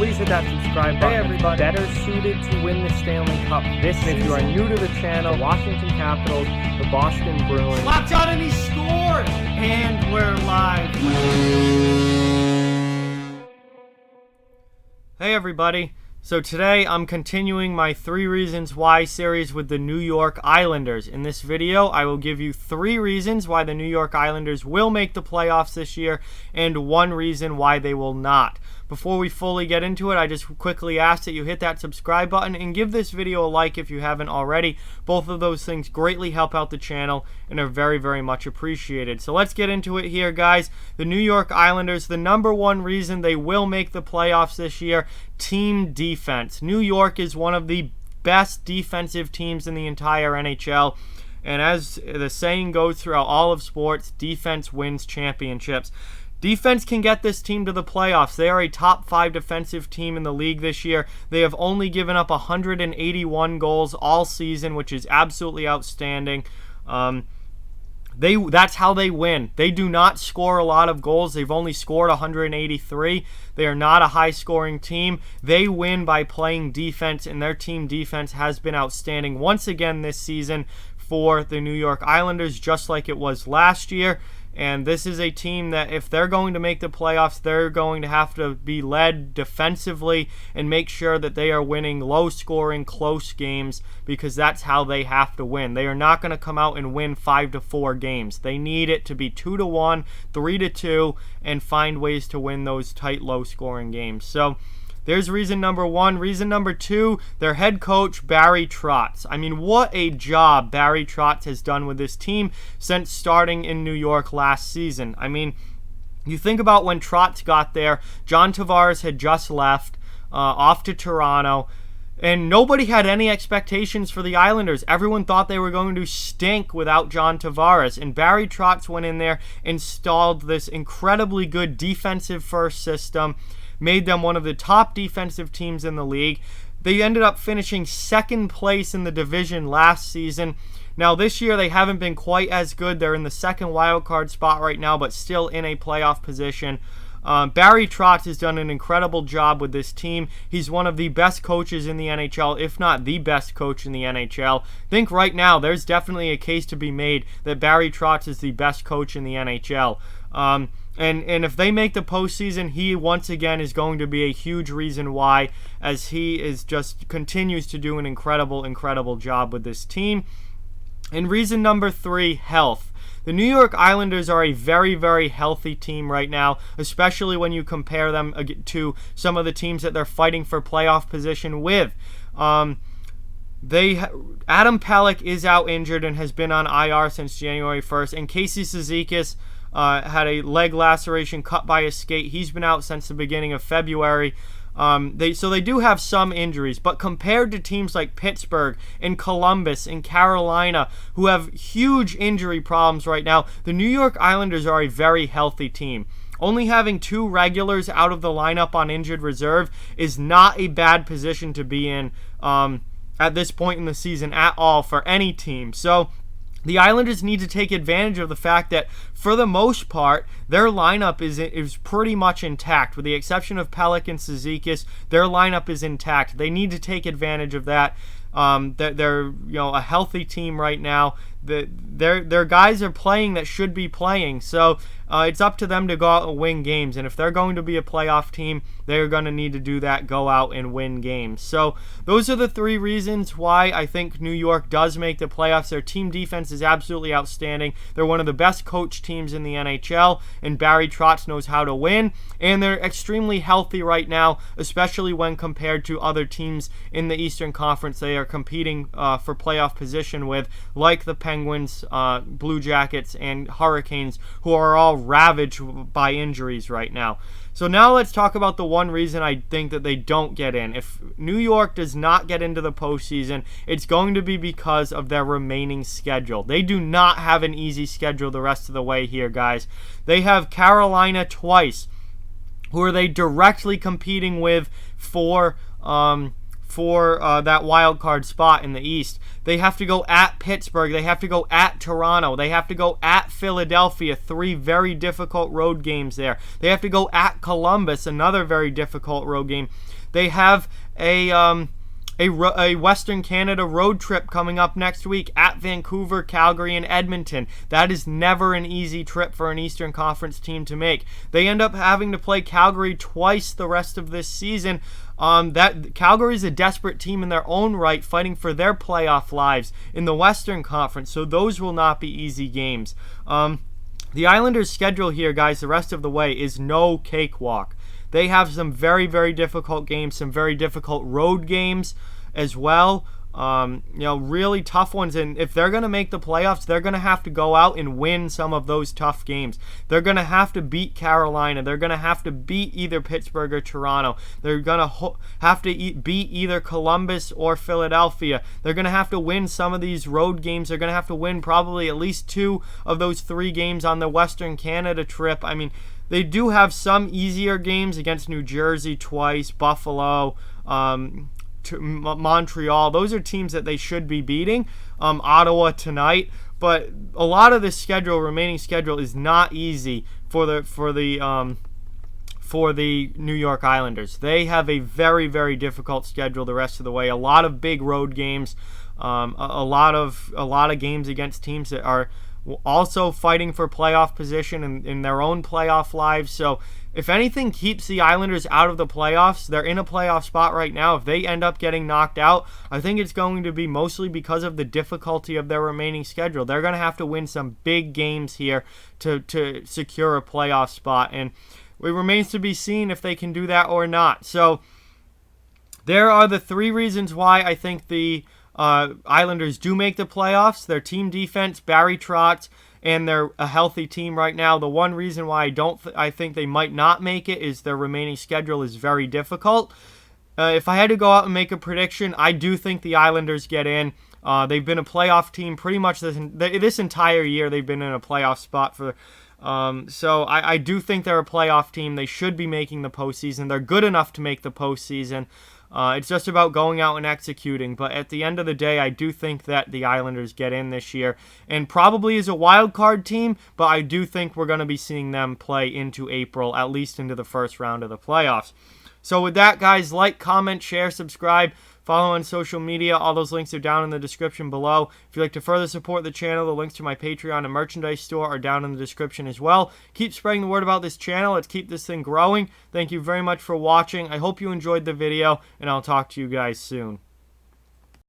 please hit that subscribe button. Hey everybody, better suited to win the Stanley Cup this season. If you are new to the channel, Washington Capitals, the Boston Bruins. Locked on and he scored! And we're live. Hey everybody. So today I'm continuing my 3 Reasons Why series with the New York Islanders. In this video, I will give you 3 reasons why the New York Islanders will make the playoffs this year and 1 reason why they will not. Before we fully get into it, I just quickly ask that you hit that subscribe button and give this video a like if you haven't already. Both of those things greatly help out the channel and are very, very much appreciated. So let's get into it here, guys. The New York Islanders, the number 1 reason they will make the playoffs this year, team defense. New York is one of the best defensive teams in the entire NHL. And as the saying goes throughout all of sports, defense wins championships. Defense can get this team to the playoffs. They are a top 5 defensive team in the league this year. They have only given up 181 goals all season, which is absolutely outstanding. That's how they win. They do not score a lot of goals. They've only scored 183. They are not a high-scoring team. They win by playing defense, and their team defense has been outstanding once again this season for the New York Islanders, just like it was last year. And this is a team that if they're going to make the playoffs, they're going to have to be led defensively and make sure that they are winning low-scoring, close games, because that's how they have to win. They are not going to come out and win 5-4 games. They need it to be 2-1, 3-2, and find ways to win those tight, low-scoring games. So there's reason number 1. Reason number 2, their head coach, Barry Trotz. I mean, what a job Barry Trotz has done with this team since starting in New York last season. I mean, you think about when Trotz got there, John Tavares had just left off to Toronto, and nobody had any expectations for the Islanders. Everyone thought they were going to stink without John Tavares, and Barry Trotz went in there, installed this incredibly good defensive first system, made them one of the top defensive teams in the league. They ended up finishing 2nd place in the division last season. Now this year they haven't been quite as good. They're in the 2nd wild card spot right now, but still in a playoff position. Barry Trotz has done an incredible job with this team. He's one of the best coaches in the NHL, if not the best coach in the NHL. I think right now there's definitely a case to be made that Barry Trotz is the best coach in the NHL. And if they make the postseason, he once again is going to be a huge reason why, as he is just continues to do an incredible job with this team. And reason number 3, health. The New York Islanders are a very, very healthy team right now, especially when you compare them to some of the teams that they're fighting for playoff position with. Adam Pelech is out injured and has been on IR since January 1st, and Casey Cizikas had a leg laceration cut by a skate. He's been out since the beginning of February. So they do have some injuries, but compared to teams like Pittsburgh and Columbus and Carolina, who have huge injury problems right now, the New York Islanders are a very healthy team. Only having 2 regulars out of the lineup on injured reserve is not a bad position to be in at this point in the season at all for any team. So the Islanders need to take advantage of the fact that, for the most part, their lineup is pretty much intact. With the exception of Pelech and Cizikas, their lineup is intact. They need to take advantage of that. They're a healthy team right now. Their guys are playing that should be playing. So it's up to them to go out and win games. And if they're going to be a playoff team, they're going to need to do that, go out and win games. So those are the 3 reasons why I think New York does make the playoffs. Their team defense is absolutely outstanding. They're one of the best coached teams in the NHL, and Barry Trotz knows how to win. And they're extremely healthy right now, especially when compared to other teams in the Eastern Conference they are competing for playoff position with, like the Penguins, Blue Jackets, and Hurricanes, who are all ravaged by injuries right now. So now let's talk about the 1 reason I think that they don't get in. If New York does not get into the postseason, it's going to be because of their remaining schedule. They do not have an easy schedule the rest of the way here, guys. They have Carolina twice, who are they directly competing with for for that wild card spot in the East. They have to go at Pittsburgh. They have to go at Toronto. They have to go at Philadelphia. 3 very difficult road games there. They have to go at Columbus, another very difficult road game. They have a Western Canada road trip coming up next week at Vancouver, Calgary, and Edmonton. That is never an easy trip for an Eastern Conference team to make. They end up having to play Calgary twice the rest of this season. That Calgary is a desperate team in their own right, fighting for their playoff lives in the Western Conference, so those will not be easy games. The Islanders' schedule here, guys, the rest of the way is no cakewalk. They have some very, very difficult games, some very difficult road games as well. Really tough ones. And if they're going to make the playoffs, they're going to have to go out and win some of those tough games. They're going to have to beat Carolina. They're going to have to beat either Pittsburgh or Toronto. They're going to have to beat either Columbus or Philadelphia. They're going to have to win some of these road games. They're going to have to win probably at least 2 of those 3 games on the Western Canada trip. I mean, they do have some easier games against New Jersey twice, Buffalo, Montreal. Those are teams that they should be beating. Ottawa tonight, but a lot of this remaining schedule is not easy for the New York Islanders. They have a very, very difficult schedule the rest of the way. A lot of big road games, a lot of games against teams that are also fighting for playoff position in their own playoff lives. So if anything keeps the Islanders out of the playoffs, they're in a playoff spot right now. If they end up getting knocked out, I think it's going to be mostly because of the difficulty of their remaining schedule. They're going to have to win some big games here to secure a playoff spot, and it remains to be seen if they can do that or not. So there are the 3 reasons why I think the Islanders do make the playoffs. Their team defense, Barry Trotz, and they're a healthy team right now. The one reason why I think they might not make it is their remaining schedule is very difficult. If I had to go out and make a prediction, I do think the Islanders get in. They've been a playoff team pretty much this entire year. They've been in a playoff spot for. So I do think they're a playoff team. They should be making the postseason. They're good enough to make the postseason. It's just about going out and executing. But at the end of the day, I do think that the Islanders get in this year. And probably is a wild card team, but I do think we're going to be seeing them play into April, at least into the first round of the playoffs. So with that, guys, like, comment, share, subscribe, follow on social media. All those links are down in the description below. If you'd like to further support the channel, the links to my Patreon and merchandise store are down in the description as well. Keep spreading the word about this channel. Let's keep this thing growing. Thank you very much for watching. I hope you enjoyed the video, and I'll talk to you guys soon.